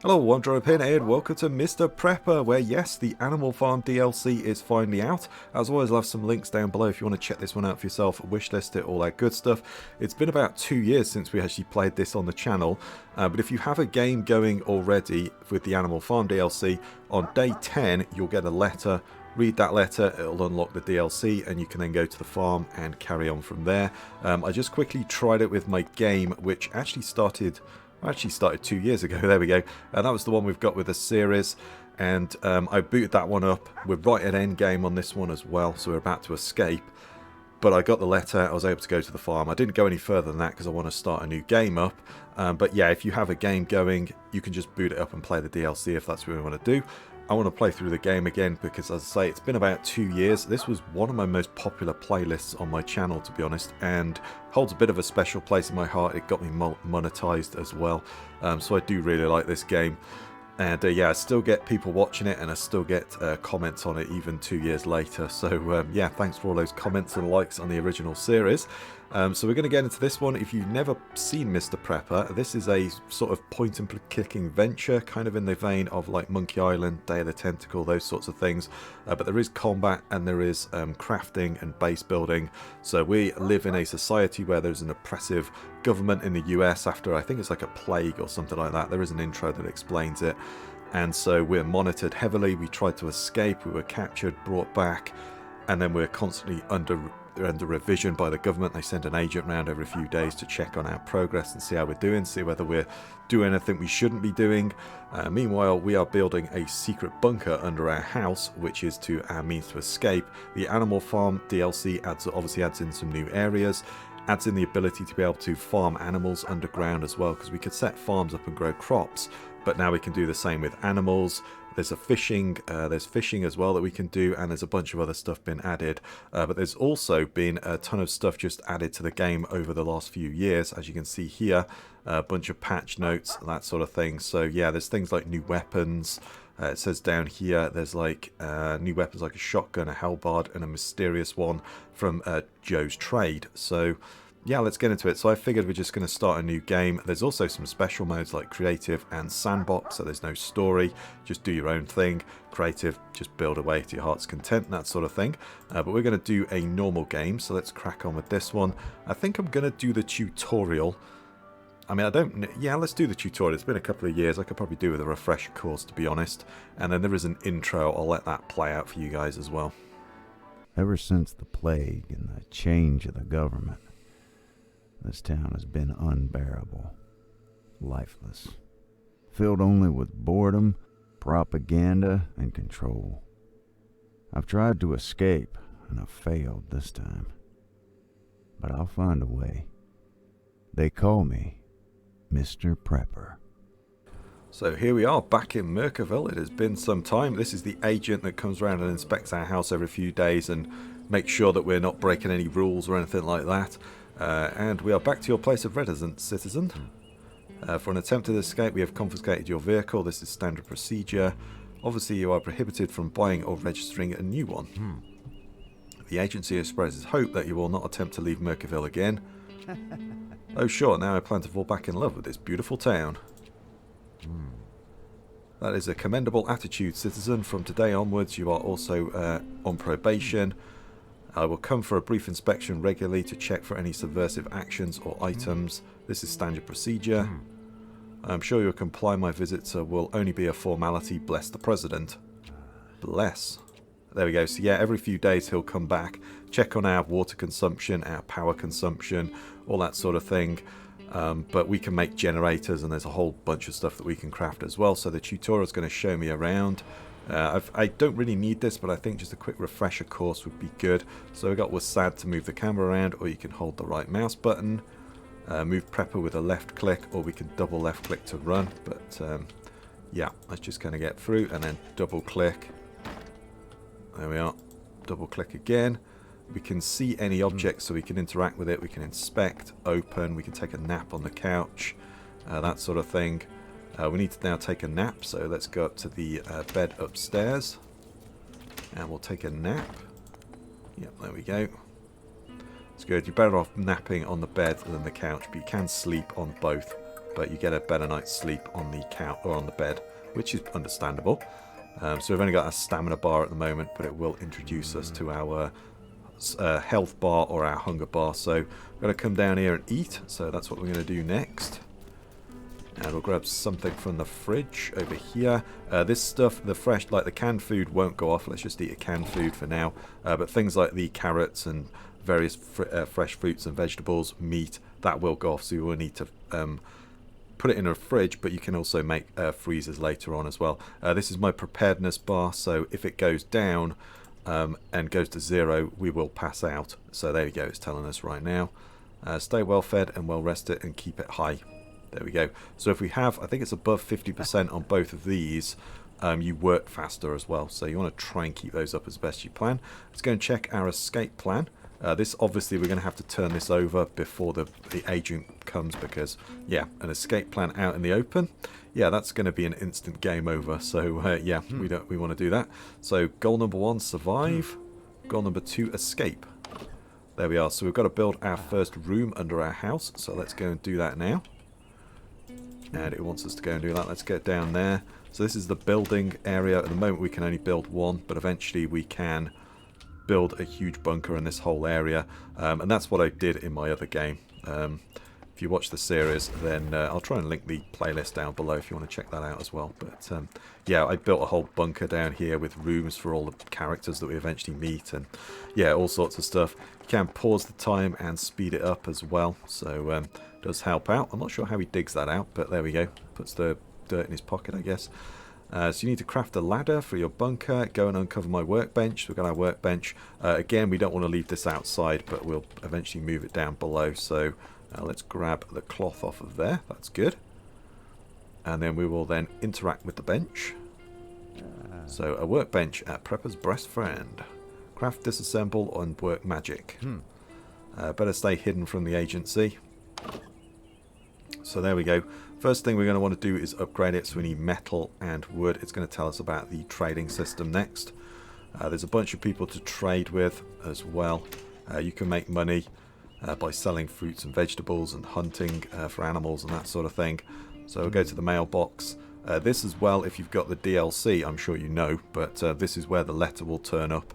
Hello, I'm Droid here, and welcome to Mr. Prepper, where yes, the Animal Farm DLC is finally out. As always, I'll have some links down below if you want to check this one out for yourself, wishlist it, all that good stuff. It's been about 2 years since we actually played this on the channel, but if you have a game going already with the Animal Farm DLC, on day 10 you'll get a letter. Read that letter, it'll unlock the DLC, and you can then go to the farm and carry on from there. I just quickly tried it with my game, which actually started 2 years ago. There we go. That was the one we've got with the series, and I booted that one up. We're right at end game on this one as well, so we're about to escape. But I got the letter, I was able to go to the farm. I didn't go any further than that because I want to start a new game up. But yeah, if you have a game going, you can just boot it up and play the DLC if that's what you want to do. I want to play through the game again because, as I say, it's been about 2 years. This was one of my most popular playlists on my channel, to be honest, and holds a bit of a special place in my heart. It got me monetized as well, so I do really like this game. And yeah, I still get people watching it, and I still get comments on it even 2 years later. So yeah, thanks for all those comments and likes on the original series. So we're going to get into this one. If you've never seen Mr. Prepper, this is a sort of point-and-clicking venture, kind of in the vein of like Monkey Island, Day of the Tentacle, those sorts of things. But there is combat and there is crafting and base building. So we live in a society where there's an oppressive government in the US after, I think it's like a plague or something like that. There is an intro that explains it. And so we're monitored heavily. We tried to escape. We were captured, brought back, and then we're constantly under revision by the government. They send an agent around every few days to check on our progress and see how we're doing, see whether we're doing anything we shouldn't be doing. Meanwhile, we are building a secret bunker under our house, which is to our means to escape. The Animal Farm DLC obviously adds in some new areas, adds in the ability to be able to farm animals underground as well, because we could set farms up and grow crops, but now we can do the same with animals. There's fishing as well that we can do, and there's a bunch of other stuff been added. But there's also been a ton of stuff just added to the game over the last few years, as you can see here. A bunch of patch notes, that sort of thing. So yeah, there's things like new weapons. It says down here there's like new weapons like a shotgun, a halberd, and a mysterious one from Joe's Trade. So yeah, let's get into it. So I figured we're just going to start a new game. There's also some special modes like creative and sandbox, so there's no story, just do your own thing. Creative, just build away to your heart's content, that sort of thing. But we're going to do a normal game, so let's crack on with this one. I think I'm going to do the tutorial. I mean, yeah, let's do the tutorial. It's been a couple of years. I could probably do with a refresher course, to be honest. And then there is an intro. I'll let that play out for you guys as well. Ever since the plague and the change of the government, this town has been unbearable, lifeless, filled only with boredom, propaganda, and control. I've tried to escape, and I've failed this time. But I'll find a way. They call me Mr. Prepper. So here we are back in Merkerville. It has been some time. This is the agent that comes around and inspects our house every few days and makes sure that we're not breaking any rules or anything like that. And we are back to your place of residence, citizen. For an attempted escape, we have confiscated your vehicle. This is standard procedure. Obviously, you are prohibited from buying or registering a new one. The agency expresses hope that you will not attempt to leave Merkerville again. Oh sure, now I plan to fall back in love with this beautiful town. That is a commendable attitude, citizen. From today onwards, you are also on probation. I will come for a brief inspection regularly to check for any subversive actions or items. This is standard procedure. I'm sure you'll comply. My visits will only be a formality. Bless the president. Bless. There we go. So yeah, every few days he'll come back, check on our water consumption, our power consumption, all that sort of thing. But we can make generators, and there's a whole bunch of stuff that we can craft as well. So the tutorial is going to show me around. I don't really need this, but I think just a quick refresher course would be good. So we got with SAD to move the camera around, or you can hold the right mouse button. Move Prepper with a left click, or we can double left click to run. But yeah, let's just kind of get through and then double click. There we are. Double click again. We can see any object, so we can interact with it. We can inspect, open, we can take a nap on the couch, that sort of thing. We need to now take a nap, so let's go up to the bed upstairs. And we'll take a nap. Yep, there we go. It's good. You're better off napping on the bed than the couch, but you can sleep on both but you get a better night's sleep on the couch or on the bed, which is understandable. So we've only got a stamina bar at the moment, but it will introduce us to our health bar or our hunger bar. So we're going to come down here and eat. So that's what we're going to do next. And we'll grab something from the fridge over here. This stuff, the fresh, like the canned food, won't go off. Let's just eat a canned food for now. But things like the carrots and various fresh fruits and vegetables, meat, that will go off. So you will need to put it in a fridge, but you can also make freezers later on as well. This is my preparedness bar. So if it goes down and goes to 0, we will pass out. So there we go. It's telling us right now. Stay well fed and well rested and keep it high. There we go. So if we have, I think it's above 50% on both of these, you work faster as well. So you want to try and keep those up as best you can. Let's go and check our escape plan. This, obviously, we're going to have to turn this over before the agent comes because, yeah, an escape plan out in the open. Yeah, that's going to be an instant game over. So, yeah, we want to do that. So goal number 1, survive. Goal number 2, escape. There we are. So we've got to build our first room under our house. So let's go and do that now. And it wants us to go and do that. Let's get down there. So this is the building area. At the moment we can only build 1, but eventually we can build a huge bunker in this whole area. And that's what I did in my other game. If you watch the series, then I'll try and link the playlist down below if you want to check that out as well. But yeah, I built a whole bunker down here with rooms for all the characters that we eventually meet. And yeah, all sorts of stuff. You can pause the time and speed it up as well. So does help out. I'm not sure how he digs that out, but there we go. Puts the dirt in his pocket, I guess. So you need to craft a ladder for your bunker. Go and uncover my workbench. So we've got our workbench. Again, we don't want to leave this outside, but we'll eventually move it down below. So let's grab the cloth off of there. That's good. And then we will then interact with the bench. So a workbench at Prepper's best friend. Craft, disassemble, and work magic. Better stay hidden from the agency. So there we go. First thing we're going to want to do is upgrade it. So we need metal and wood. It's going to tell us about the trading system next. There's a bunch of people to trade with as well. You can make money by selling fruits and vegetables and hunting for animals and that sort of thing. So we'll go to the mailbox. This as well, if you've got the DLC, I'm sure you know, but this is where the letter will turn up.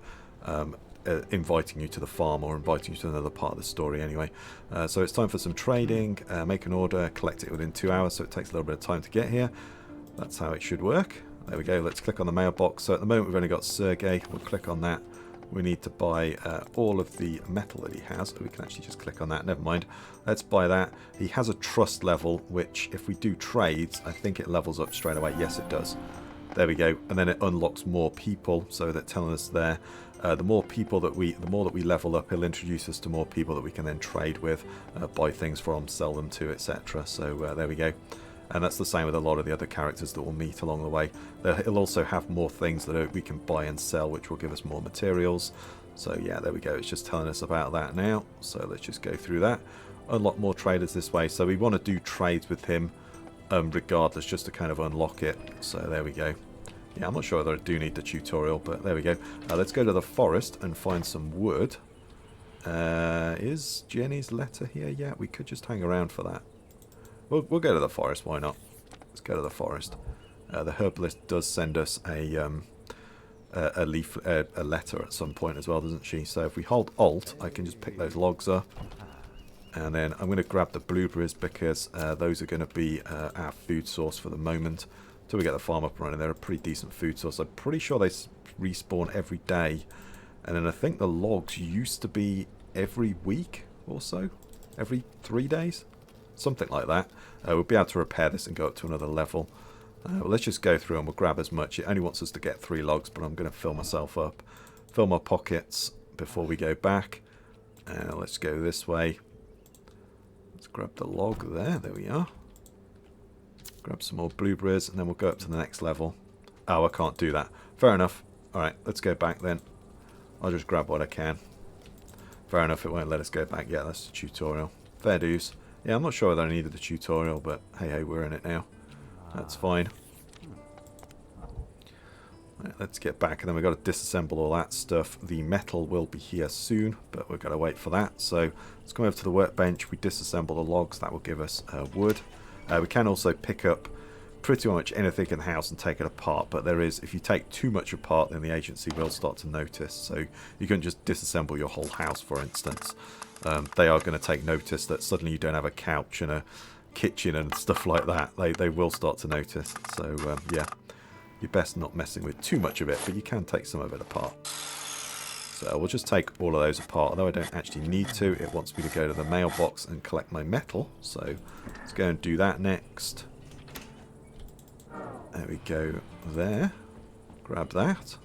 Inviting you to the farm or inviting you to another part of the story anyway. So it's time for some trading. Make an order, collect it within 2 hours, so it takes a little bit of time to get here. That's how it should work. There we go. Let's click on the mailbox. So at the moment we've only got Sergey. We'll click on that. We need to buy all of the metal that he has. We can actually just click on that. Never mind. Let's buy that. He has a trust level, which if we do trades, I think it levels up straight away. Yes, it does. There we go. And then it unlocks more people. So they're telling us there. The more that we level up, he'll introduce us to more people that we can then trade with, buy things from, sell them to, etc. So there we go. And that's the same with a lot of the other characters that we'll meet along the way. He'll also have more things that we can buy and sell, which will give us more materials. So yeah, there we go. It's just telling us about that now. So let's just go through that. Unlock more traders this way. So we want to do trades with him regardless, just to kind of unlock it. So there we go. Yeah, I'm not sure whether I do need the tutorial, but there we go. Let's go to the forest and find some wood. Is Jenny's letter here yet? We could just hang around for that. We'll go to the forest, why not? Let's go to the forest. The herbalist does send us a letter at some point as well, doesn't she? So if we hold Alt, I can just pick those logs up. And then I'm going to grab the blueberries because those are going to be our food source for the moment. Until we get the farm up and running, they're a pretty decent food source. I'm pretty sure they respawn every day. And then I think the logs used to be every week or so. Every 3 days. Something like that. We'll be able to repair this and go up to another level. Well, let's just go through and we'll grab as much. It only wants us to get 3 logs, but I'm going to fill myself up. Fill my pockets before we go back. Let's go this way. Let's grab the log there. There we are. Grab some more blueberries and then we'll go up to the next level. Oh, I can't do that. Fair enough. Alright, let's go back then. I'll just grab what I can. Fair enough, it won't let us go back yet. That's the tutorial. Fair dues. Yeah, I'm not sure whether I needed the tutorial, but hey, we're in it now. That's fine. Right, let's get back and then we've got to disassemble all that stuff. The metal will be here soon, but we've got to wait for that. So let's come over to the workbench. We disassemble the logs. That will give us wood. We can also pick up pretty much anything in the house and take it apart, but there is, if you take too much apart, then the agency will start to notice. So you can just disassemble your whole house, for instance. They are going to take notice that suddenly you don't have a couch and a kitchen and stuff like that. They will start to notice. So yeah, you're best not messing with too much of it, but you can take some of it apart. So we'll just take all of those apart, although I don't actually need to. It wants me to go to the mailbox and collect my metal, so let's go and do that next. There we go there. Grab that.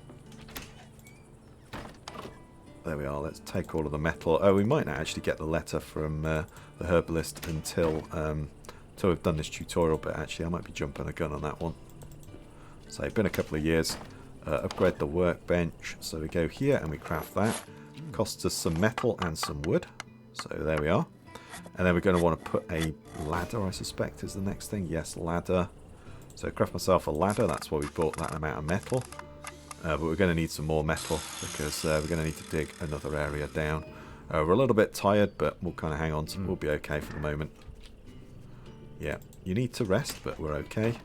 There we are. Let's take all of the metal. Oh, we might not actually get the letter from the herbalist until we've done this tutorial, but actually I might be jumping a gun on that one. So it's been a couple of years. Upgrade the workbench. So we go here and we craft that. Costs us some metal and some wood. So there we are. And then we're going to want to put a ladder, I suspect, is the next thing. Yes, ladder. So craft myself a ladder. That's why we bought that amount of metal. But we're going to need some more metal because we're going to need to dig another area down. We're a little bit tired, but we'll kind of hang on. We'll be okay for the moment. Yeah, you need to rest, but we're okay.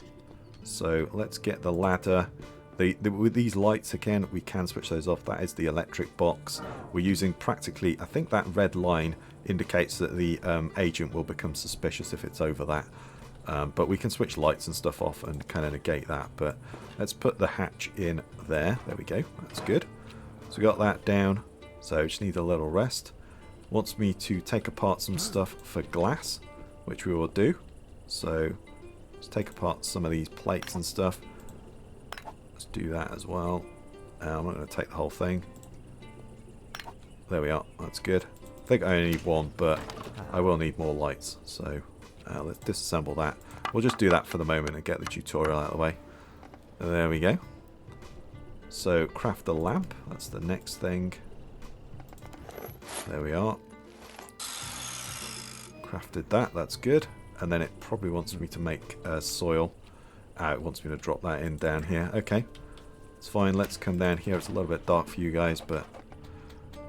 So let's get the ladder. With these lights, again, we can switch those off. That is the electric box. We're using practically, I think that red line indicates that the agent will become suspicious if it's over that. But we can switch lights and stuff off and kind of negate that. But let's put the hatch in there. There we go. That's good. So we got that down. So just need a little rest. Wants me to take apart some stuff for glass, which we will do. So let's take apart some of these plates and stuff. Let's do that as well. I'm not going to take the whole thing. There we are. That's good. I think I only need one, but I will need more lights. So let's disassemble that. We'll just do that for the moment and get the tutorial out of the way. There we go. So craft the lamp. That's the next thing. There we are. Crafted that. That's good. And then it probably wants me to make soil. It wants me to drop that in down here. Okay. It's fine. Let's come down here. It's a little bit dark for you guys, but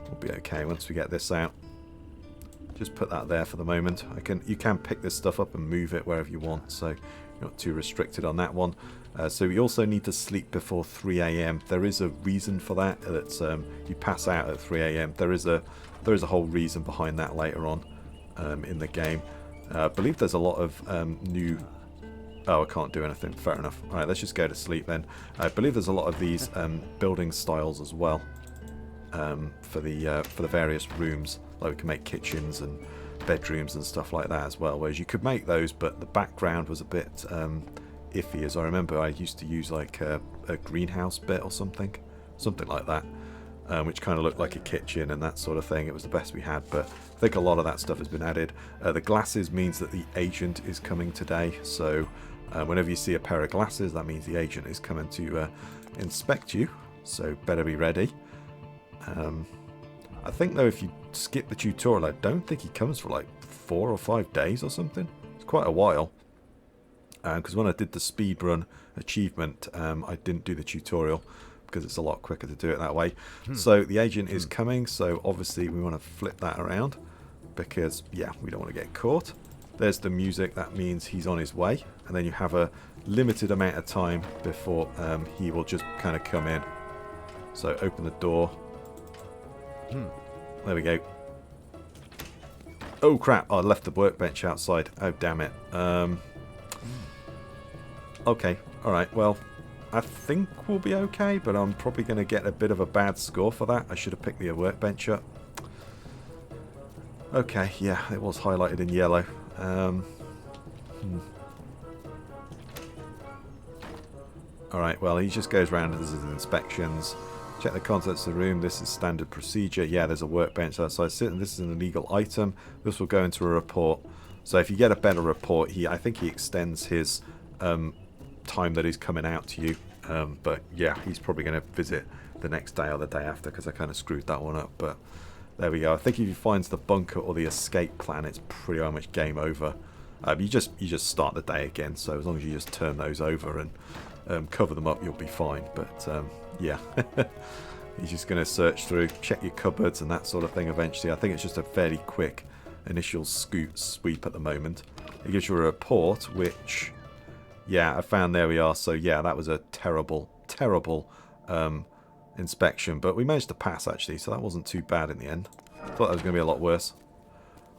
we'll be okay once we get this out. Just put that there for the moment. You can pick this stuff up and move it wherever you want, so you're not too restricted on that one. So we also need to sleep before 3 AM. There is a reason for that. That's you pass out at 3 AM. There is a whole reason behind that later on in the game. I believe there's a lot of new. Oh, I can't do anything. Fair enough. All right, let's just go to sleep then. I believe there's a lot of these building styles as well for the various rooms. Like we can make kitchens and bedrooms and stuff like that as well. Whereas you could make those, but the background was a bit iffy. As I remember, I used to use like a greenhouse bit or something like that, which kind of looked like a kitchen and that sort of thing. It was the best we had, but I think a lot of that stuff has been added. The glasses means that the agent is coming today, so whenever you see a pair of glasses, that means the agent is coming to inspect you, so better be ready. I think though if you skip the tutorial, I don't think he comes for like 4 or 5 days or something. It's quite a while. Because when I did the speedrun achievement, I didn't do the tutorial because it's a lot quicker to do it that way. So the agent is coming, so obviously we want to flip that around because, yeah, we don't want to get caught. There's the music, that means he's on his way. And then you have a limited amount of time before he will just kind of come in. So open the door. There we go. Oh crap, I left the workbench outside. Oh damn it. Okay, alright, well, I think we'll be okay, but I'm probably going to get a bit of a bad score for that. I should have picked the workbench up. Okay, yeah, it was highlighted in yellow. Alright, well, he just goes around and does his inspections. Check the contents of the room. This is standard procedure. Yeah, there's a workbench outside. This is an illegal item. This will go into a report. So if you get a better report, I think he extends his time that he's coming out to you. But yeah, he's probably going to visit the next day or the day after because I kind of screwed that one up. But there we go. I think if he finds the bunker or the escape plan, it's pretty much game over. You just start the day again. So as long as you just turn those over and cover them up, you'll be fine. But yeah, he's just going to search through, check your cupboards and that sort of thing eventually. I think it's just a fairly quick initial sweep at the moment. It gives you a report, which, yeah, I found there we are. So yeah, that was a terrible, terrible inspection, but we managed to pass actually, so that wasn't too bad in the end. I thought that was going to be a lot worse.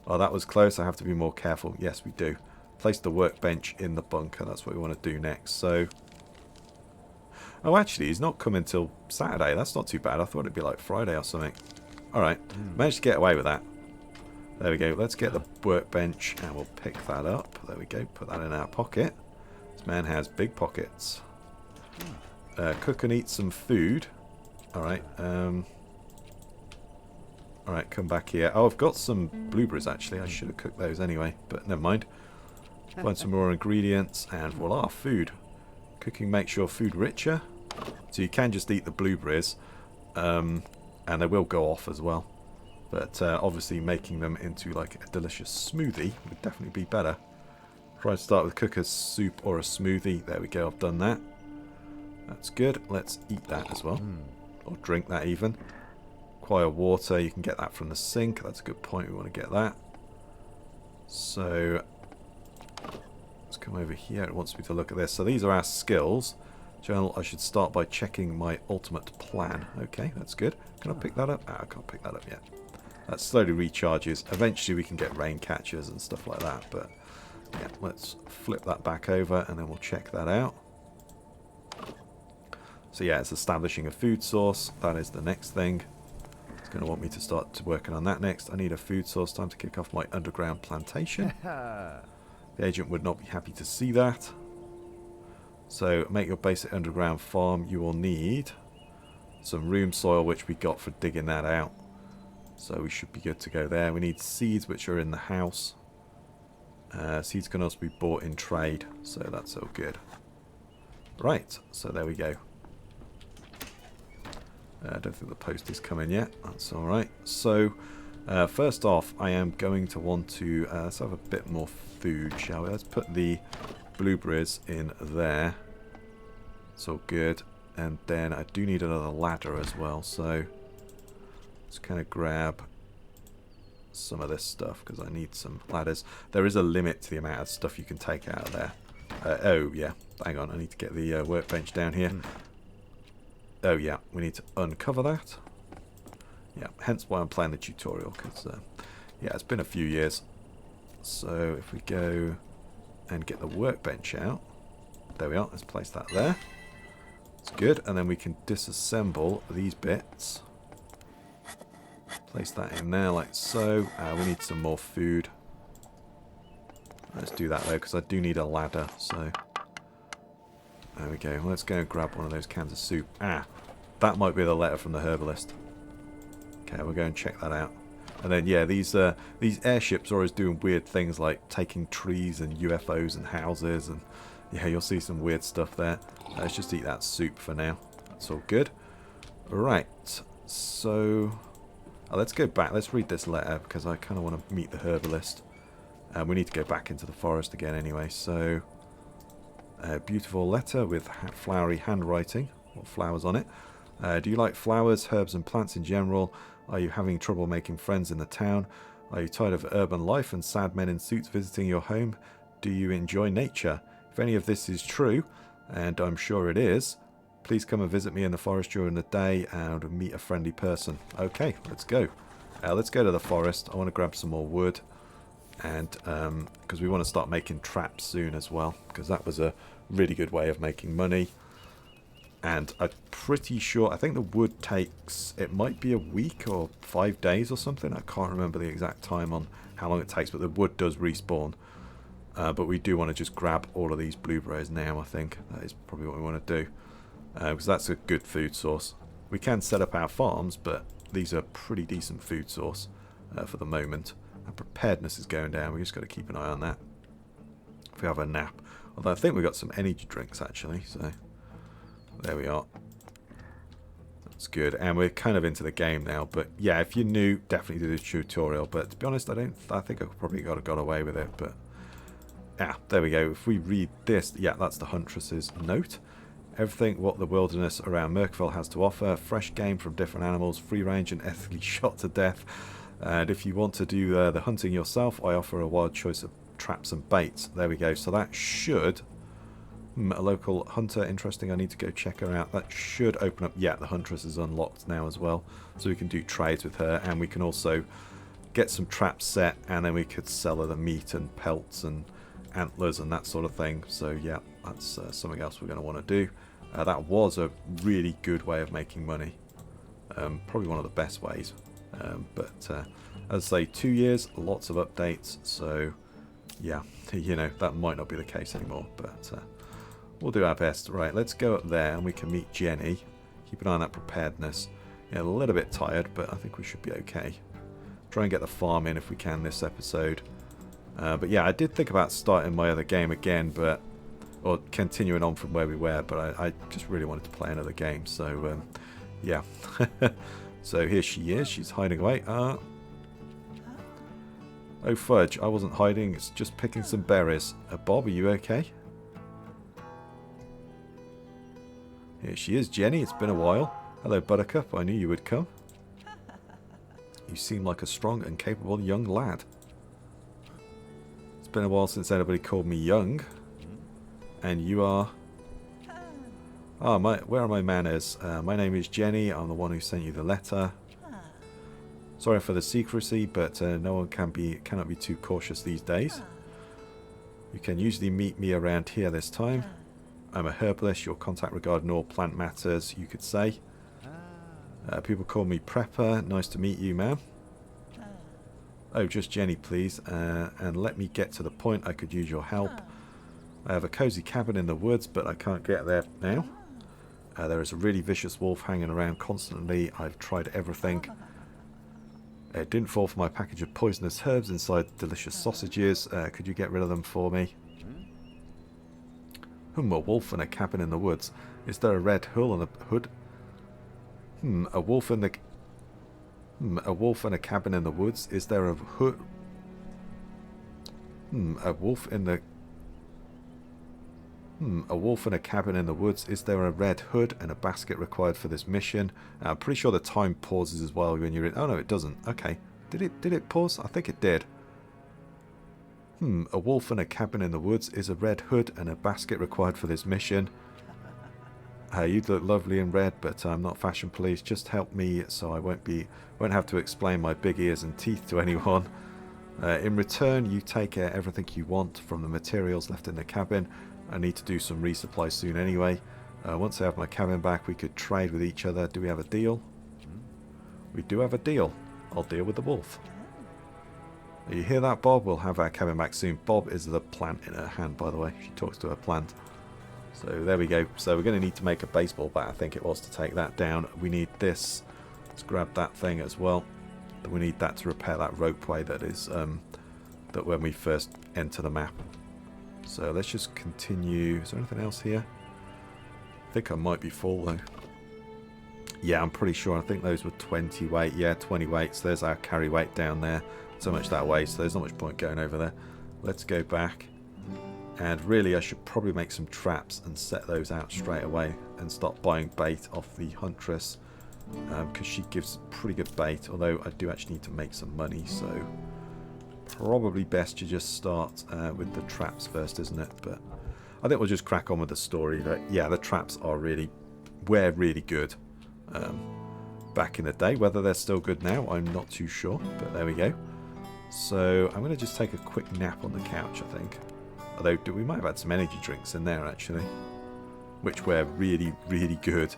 Oh, that was close. I have to be more careful. Yes, we do. Place the workbench in the bunker. That's what we want to do next. So, oh, actually, he's not coming till Saturday. That's not too bad. I thought it'd be like Friday or something. All right, managed to get away with that. There we go. Let's get the workbench and we'll pick that up. There we go. Put that in our pocket. This man has big pockets. Cook and eat some food. All right. Alright, come back here. Oh, I've got some blueberries actually. I should have cooked those anyway, but never mind. Find some more ingredients and voila, food. Cooking makes your food richer. So you can just eat the blueberries and they will go off as well. But obviously making them into like a delicious smoothie would definitely be better. Try to start with cook a soup or a smoothie. There we go, I've done that. That's good. Let's eat that as well. Or drink that even. Require water, you can get that from the sink. That's a good point, we want to get that. So let's come over here. It wants me to look at this. So these are our skills. Journal, I should start by checking my ultimate plan. Okay, that's good. Can I pick that up? I can't pick that up yet. That slowly recharges. Eventually we can get rain catchers and stuff like that. But yeah, let's flip that back over and then we'll check that out. So yeah, it's establishing a food source. That is the next thing. It's going to want me to start working on that next. I need a food source. Time to kick off my underground plantation. The agent would not be happy to see that. So make your basic underground farm. You will need some room soil, which we got for digging that out. So we should be good to go there. We need seeds, which are in the house. Seeds can also be bought in trade. So that's all good. Right, so there we go. I don't think the post is coming yet. That's alright. So, first off, I am going to want to... let's have a bit more food, shall we? Let's put the blueberries in there. It's all good. And then I do need another ladder as well. So, let's kind of grab some of this stuff because I need some ladders. There is a limit to the amount of stuff you can take out of there. Oh, yeah. Hang on. I need to get the workbench down here. Oh yeah, we need to uncover that. Yeah, hence why I'm playing the tutorial, because yeah, it's been a few years. So if we go and get the workbench out, there we are, let's place that there. It's good, and then we can disassemble these bits. Place that in there like so. We need some more food. Let's do that though, because I do need a ladder, so... There we go. Let's go and grab one of those cans of soup. Ah, that might be the letter from the herbalist. Okay, we'll go and check that out. And then, yeah, these airships are always doing weird things like taking trees and UFOs and houses. And, yeah, you'll see some weird stuff there. Let's just eat that soup for now. That's all good. Right, so... let's go back. Let's read this letter because I kind of want to meet the herbalist. We need to go back into the forest again anyway, so... A beautiful letter with flowery handwriting, or flowers on it. Do you like flowers, herbs and plants in general? Are you having trouble making friends in the town? Are you tired of urban life and sad men in suits visiting your home? Do you enjoy nature? If any of this is true, and I'm sure it is, please come and visit me in the forest during the day and meet a friendly person. Okay, let's go. Let's go to the forest. I want to grab some more wood. And because we want to start making traps soon as well, because that was a really good way of making money. And I'm pretty sure, I think the wood takes, it might be a week or 5 days or something. I can't remember the exact time on how long it takes, but the wood does respawn. But we do want to just grab all of these blueberries now, I think. That is probably what we want to do, because that's a good food source. We can set up our farms, but these are pretty decent food source for the moment. Our preparedness is going down. We just got to keep an eye on that. If we have a nap. Although I think we've got some energy drinks actually. So there we are. That's good. And we're kind of into the game now. But yeah, if you're new, definitely do the tutorial. But to be honest, I think I probably got away with it. But yeah, there we go. If we read this, yeah, that's the Huntress's note. Everything what the wilderness around Merkville has to offer. Fresh game from different animals. Free range and ethically shot to death. And if you want to do the hunting yourself, I offer a wild choice of traps and baits. There we go. So that should... a local hunter, interesting. I need to go check her out. That should open up... Yeah, the huntress is unlocked now as well. So we can do trades with her, and we can also get some traps set, and then we could sell her the meat and pelts and antlers and that sort of thing. So yeah, that's something else we're going to want to do. That was a really good way of making money. Probably one of the best ways. But as I say, 2 years, lots of updates. So yeah, you know, that might not be the case anymore. But we'll do our best. Right, let's go up there and we can meet Jenny. Keep an eye on that preparedness. Yeah, a little bit tired, but I think we should be okay. Try and get the farm in if we can this episode. But yeah, I did think about starting my other game again, or continuing on from where we were, but I just really wanted to play another game. So yeah. So here she is. She's hiding away. Oh fudge, I wasn't hiding. It's just picking some berries. Bob, are you okay? Here she is, Jenny. It's been a while. Hello, Buttercup. I knew you would come. You seem like a strong and capable young lad. It's been a while since anybody called me young. And you are... Ah, where are my manners? My name is Jenny. I'm the one who sent you the letter. Sorry for the secrecy, but no one cannot be too cautious these days. You can usually meet me around here this time. I'm a herbalist, your contact regarding all plant matters, you could say. People call me Prepper. Nice to meet you, ma'am. Oh, just Jenny, please. And let me get to the point. I could use your help. I have a cozy cabin in the woods, but I can't get there now. There is a really vicious wolf hanging around constantly. I've tried everything. It didn't fall for my package of poisonous herbs inside delicious sausages. Could you get rid of them for me? A wolf in a cabin in the woods. Is there a red hull on the hood? A wolf in the... a wolf in a cabin in the woods. Is there a hood? A wolf in the... a wolf in a cabin in the woods. Is there a red hood and a basket required for this mission? I'm pretty sure the time pauses as well when you're in... Oh no, it doesn't. Okay. Did it pause? I think it did. A wolf in a cabin in the woods. Is a red hood and a basket required for this mission? You look lovely in red, but I'm not fashion police. Just help me so I won't have to explain my big ears and teeth to anyone. In return, you take everything you want from the materials left in the cabin. I need to do some resupply soon anyway. Once I have my cabin back, we could trade with each other. Do we have a deal? We do have a deal. I'll deal with the wolf. You hear that, Bob? We'll have our cabin back soon. Bob is the plant in her hand, by the way. She talks to her plant. So there we go. So we're going to need to make a baseball bat, I think it was, to take that down. We need this. Let's grab that thing as well. We need that to repair that ropeway that is that when we first enter the map. So let's just continue. Is there anything else here? I think I might be full though. Yeah, I'm pretty sure. I think those were 20 weight. Yeah, 20 weights. There's our carry weight down there. So much that way. So there's not much point going over there. Let's go back. And really, I should probably make some traps and set those out straight away and start buying bait off the huntress, because she gives pretty good bait, although I do actually need to make some money, so probably best to just start with the traps first, isn't it? But I think we'll just crack on with the story. But yeah, the traps were really good back in the day. Whether they're still good now, I'm not too sure, but there we go. So I'm going to just take a quick nap on the couch, I think. Although we might have had some energy drinks in there actually, which were really good,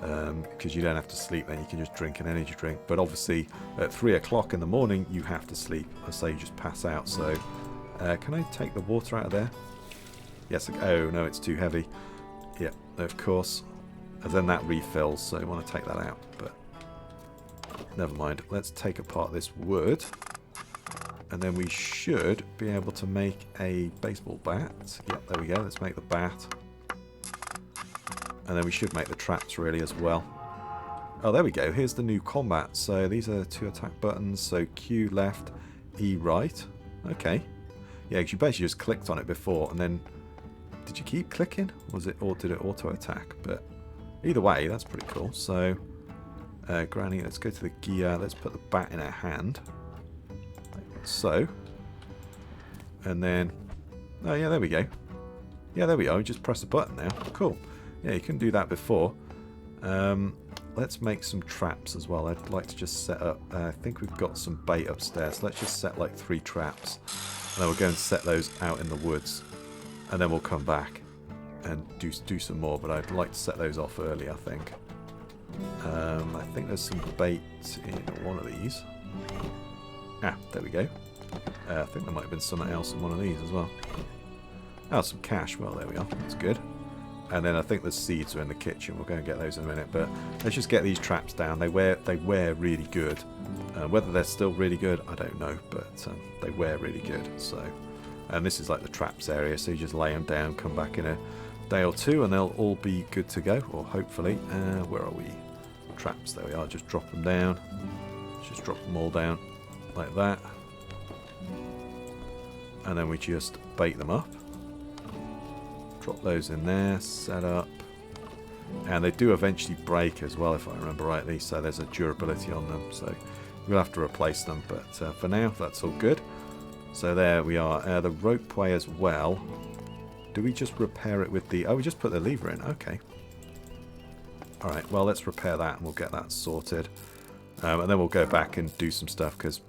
because you don't have to sleep then, you can just drink an energy drink. But obviously at 3 o'clock in the morning you have to sleep, I say you just pass out. So can I take the water out of there? Yes. Oh no, it's too heavy. Yeah, of course. And then that refills, so I want to take that out, but never mind. Let's take apart this wood. And then we should be able to make a baseball bat. Yep, there we go. Let's make the bat. And then we should make the traps really as well. Oh, there we go. Here's the new combat. So these are 2 attack buttons. So Q left, E right. Okay. Yeah, because you basically just clicked on it before. And then, did you keep clicking? Or did it auto attack? But either way, that's pretty cool. So Granny, let's go to the gear. Let's put the bat in our hand. Like so. And then... Oh, yeah, there we go. Yeah, there we are. Just press a button now. Cool. Yeah, you couldn't do that before. Let's make some traps as well. I'd like to just set up... I think we've got some bait upstairs. Let's just set like 3 traps. And then we'll go and set those out in the woods. And then we'll come back and do some more. But I'd like to set those off early, I think. I think there's some bait in one of these. Ah, there we go. I think there might have been something else in one of these as well. Oh, some cash. Well, there we are. That's good. And then I think the seeds are in the kitchen. We'll go and get those in a minute. But let's just get these traps down. They wear really good. Whether they're still really good, I don't know. But they wear really good. So, and this is like the traps area. So you just lay them down, come back in a day or two, and they'll all be good to go. Or hopefully. Where are we? Traps. There we are. Just drop them down. Just drop them all down like that. And then we just bait them up. Drop those in there, set up. And they do eventually break as well, if I remember rightly, so there's a durability on them, so we'll have to replace them, but for now that's all good. So there we are. The ropeway as well. Do we just repair it with the... Oh, we just put the lever in. Okay. Alright, well, let's repair that and we'll get that sorted. And then we'll go back and do some stuff, because,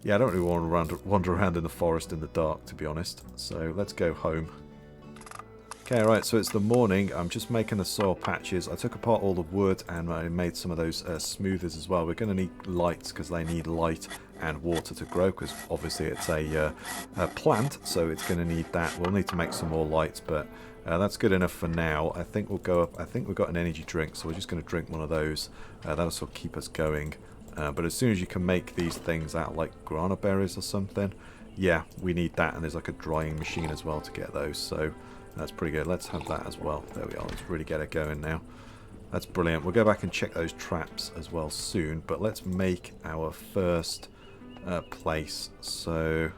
yeah, I don't really want to wander around in the forest in the dark, to be honest. So let's go home. Okay, right, so it's the morning. I'm just making the soil patches. I took apart all the wood and I made some of those smoothers as well. We're going to need lights because they need light and water to grow, because obviously it's a plant, so it's going to need that. We'll need to make some more lights, but that's good enough for now. I think we'll go up. I think we've got an energy drink, so we're just going to drink one of those. That'll sort of keep us going. But as soon as you can make these things out like guarana berries or something, yeah, we need that, and there's like a drying machine as well to get those, so that's pretty good. Let's have that as well. There we are. Let's really get it going now. That's brilliant. We'll go back and check those traps as well soon, but let's make our first place. So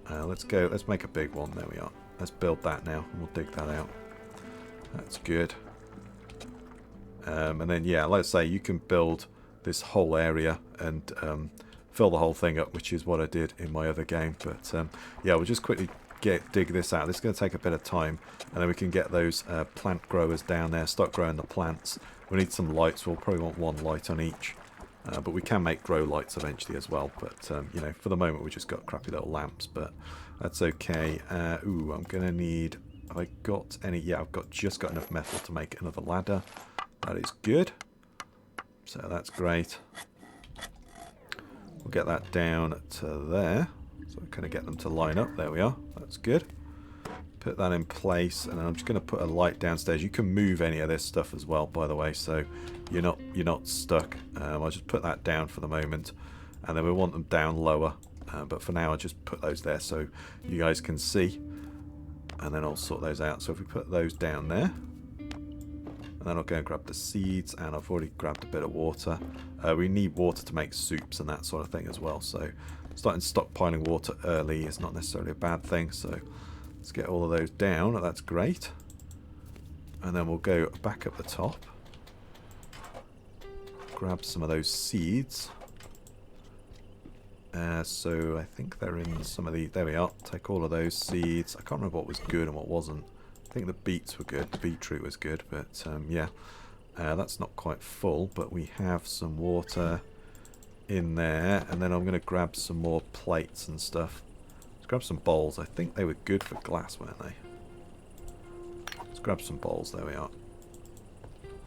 let's go. Let's make a big one. There we are. Let's build that now, and we'll dig that out. That's good. And then, yeah, let's say you can build this whole area and fill the whole thing up, which is what I did in my other game. But yeah, we'll just quickly dig this out. This is going to take a bit of time, and then we can get those plant growers down there, start growing the plants. We need some lights. We'll probably want 1 light on each, but we can make grow lights eventually as well. But you know, for the moment we just got crappy little lamps, but that's okay. Ooh, I'm going to need... Have I got any? Yeah, I've just got enough metal to make another ladder. That is good. So that's great. We'll get that down to there. So we're going to get them to line up. There we are. That's good. Put that in place, and then I'm just going to put a light downstairs. You can move any of this stuff as well, by the way, so you're not stuck. I'll just put that down for the moment, and then we want them down lower. But for now, I'll just put those there so you guys can see, and then I'll sort those out. So if we put those down there, and then I'll go and grab the seeds, and I've already grabbed a bit of water. We need water to make soups and that sort of thing as well, so starting stockpiling water early is not necessarily a bad thing, so let's get all of those down. That's great. And then we'll go back up the top, grab some of those seeds. So I think they're in some of the... There we are. Take all of those seeds. I can't remember what was good and what wasn't. I think the beets were good. The beetroot was good, but yeah. That's not quite full, but we have some water in there, and then I'm going to grab some more plates and stuff. Let's grab some bowls. I think they were good for glass, weren't they? Let's grab some bowls. There we are.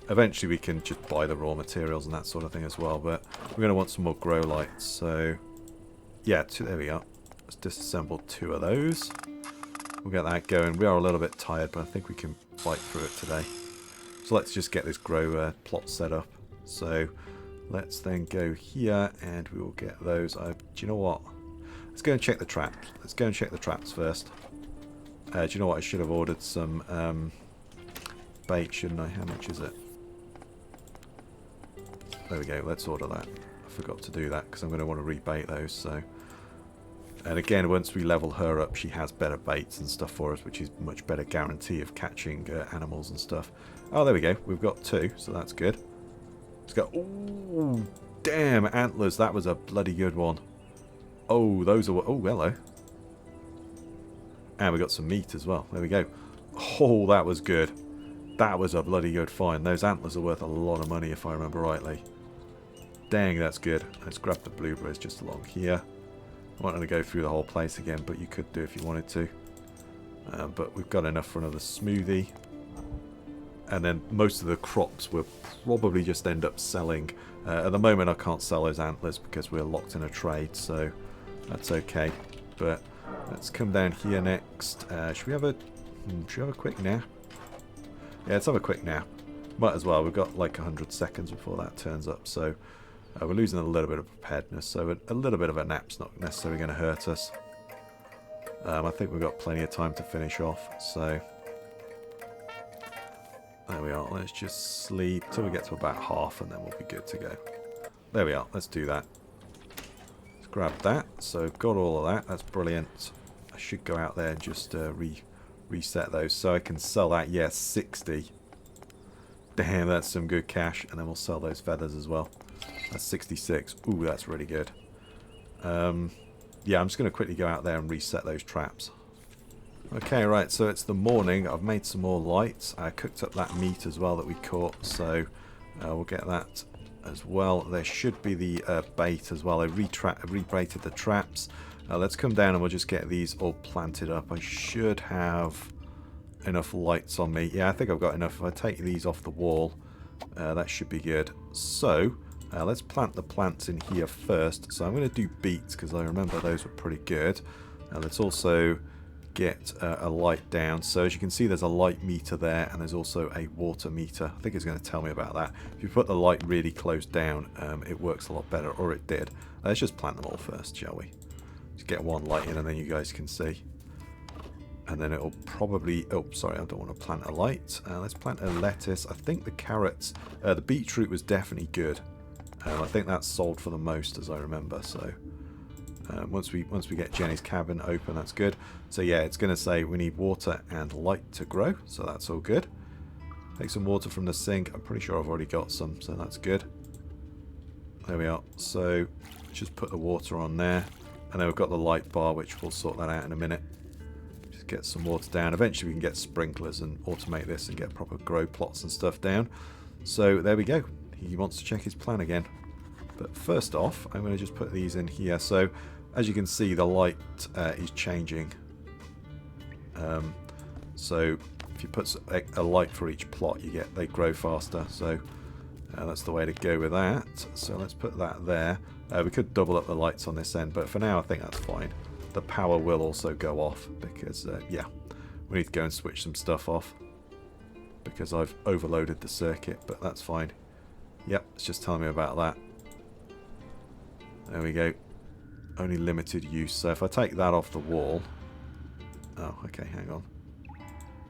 Eventually we can just buy the raw materials and that sort of thing as well, but we're going to want some more grow lights, so yeah, there we are. Let's disassemble 2 of those. We'll get that going. We are a little bit tired, but I think we can fight through it today. So let's just get this grow plot set up. So let's then go here, and we will get those. Do you know what? Let's go and check the traps. Let's go and check the traps first. Do you know what? I should have ordered some bait, shouldn't I? How much is it? There we go. Let's order that. I forgot to do that because I'm going to want to rebait those. So, and again, once we level her up, she has better baits and stuff for us, which is much better guarantee of catching animals and stuff. Oh, there we go. We've got 2, so that's good. Let's go. Ooh, damn, antlers. That was a bloody good one. Oh, those are... Oh, hello. And we got some meat as well. There we go. Oh, that was good. That was a bloody good find. Those antlers are worth a lot of money if I remember rightly. Dang, that's good. Let's grab the blueberries just along here. I wanted to go through the whole place again, but you could do if you wanted to. But we've got enough for another smoothie. And then most of the crops will probably just end up selling. At the moment I can't sell those antlers because we're locked in a trade, so that's okay. But let's come down here next. Should we have a quick nap? Yeah, let's have a quick nap. Might as well. We've got like 100 seconds before that turns up, so we're losing a little bit of preparedness. So a little bit of a nap's not necessarily going to hurt us. I think we've got plenty of time to finish off, so there we are. Let's just sleep till we get to about half, and then we'll be good to go. There we are. Let's do that. Let's grab that. So got all of that. That's brilliant. I should go out there and just reset those so I can sell that. Yes, 60. Damn, that's some good cash. And then we'll sell those feathers as well. That's 66. Ooh, that's really good. Yeah, I'm just going to quickly go out there and reset those traps. Okay, right, so it's the morning. I've made some more lights. I cooked up that meat as well that we caught, so we'll get that as well. There should be the bait as well. I rebaited the traps. Let's come down and we'll just get these all planted up. I should have enough lights on me. Yeah, I think I've got enough. If I take these off the wall, that should be good. So let's plant the plants in here first. So I'm going to do beets because I remember those were pretty good. Let's also get a light down. So as you can see, there's a light meter there, and there's also a water meter. I think it's going to tell me about that. If you put the light really close down, it works a lot better, or it did. Let's just plant them all first, shall we? Just get one light in, and then you guys can see. And then it'll probably... Oh, sorry, I don't want to plant a light. Let's plant a lettuce. I think the carrots... the beetroot was definitely good. I think that's sold for the most, as I remember, so... once we get Jenny's cabin open, that's good. So yeah, it's going to say we need water and light to grow, so that's all good. Take some water from the sink. I'm pretty sure I've already got some, so that's good. There we are. So just put the water on there, and then we've got the light bar, which we'll sort that out in a minute. Just get some water down. Eventually we can get sprinklers and automate this and get proper grow plots and stuff down. So there we go. He wants to check his plan again. But first off, I'm going to just put these in here. So as you can see, the light is changing. So if you put a light for each plot, they grow faster. So that's the way to go with that. So let's put that there. We could double up the lights on this end, but for now I think that's fine. The power will also go off because, yeah, we need to go and switch some stuff off because I've overloaded the circuit, but that's fine. Yep, it's just telling me about that. There we go. Only limited use. So if I take that off the wall... Oh, okay, hang on.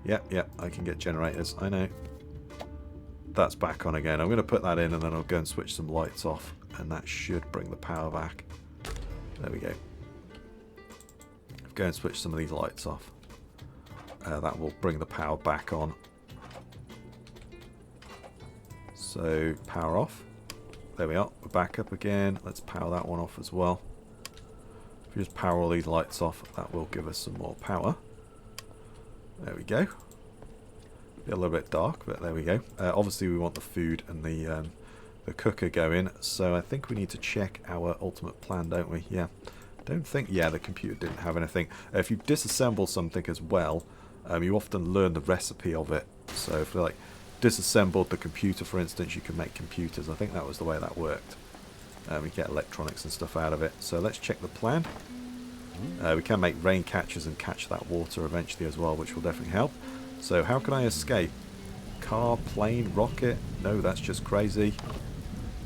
Yep, I can get generators. I know. That's back on again. I'm going to put that in and then I'll go and switch some lights off. And that should bring the power back. There we go. Go and switch some of these lights off. That will bring the power back on. So, power off. There we are. We're back up again. Let's power that one off as well. If we just power all these lights off, that will give us some more power. There we go. Be a little bit dark, but there we go. Obviously, we want the food and the cooker going, so I think we need to check our ultimate plan, don't we? Yeah. Don't think... Yeah, the computer didn't have anything. If you disassemble something as well, you often learn the recipe of it. So if you like disassembled the computer, for instance, you can make computers. I think that was the way that worked. We get electronics and stuff out of it. So let's check the plan. We can make rain catchers and catch that water eventually as well, which will definitely help. So how can I escape? Car, plane, rocket? No, that's just crazy.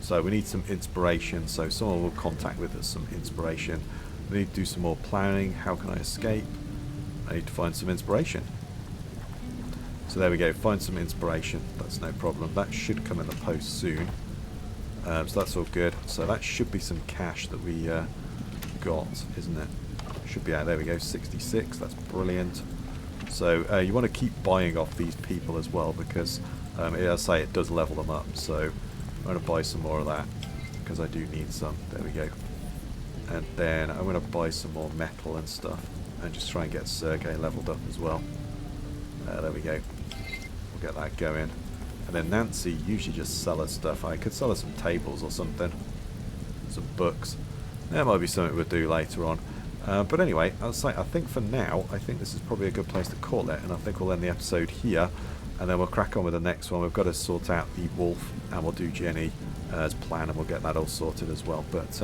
So we need some inspiration. So someone will contact with us some inspiration. We need to do some more planning. How can I escape? I need to find some inspiration. So there we go. Find some inspiration. That's no problem. That should come in the post soon. So that's all good. So that should be some cash that we got, isn't it? Should be out. There we go. 66. That's brilliant. So you want to keep buying off these people as well because, as I say, it does level them up. So I'm going to buy some more of that because I do need some. There we go. And then I'm going to buy some more metal and stuff and just try and get Sergey leveled up as well. There we go. We'll get that going. And then Nancy usually just sell her stuff. I could sell her some tables or something. Some books. That might be something we'll do later on. But anyway, I think for now, I think this is probably a good place to call it. And I think we'll end the episode here. And then we'll crack on with the next one. We've got to sort out the wolf. And we'll do Jenny as planned. And we'll get that all sorted as well. But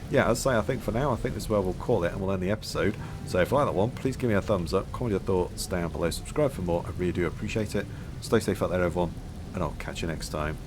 yeah, I think for now, I think this is where we'll call it. And we'll end the episode. So if you like that one, please give me a thumbs up. Comment your thoughts down below. Subscribe for more. I really do appreciate it. Stay safe out there, everyone. And I'll catch you next time.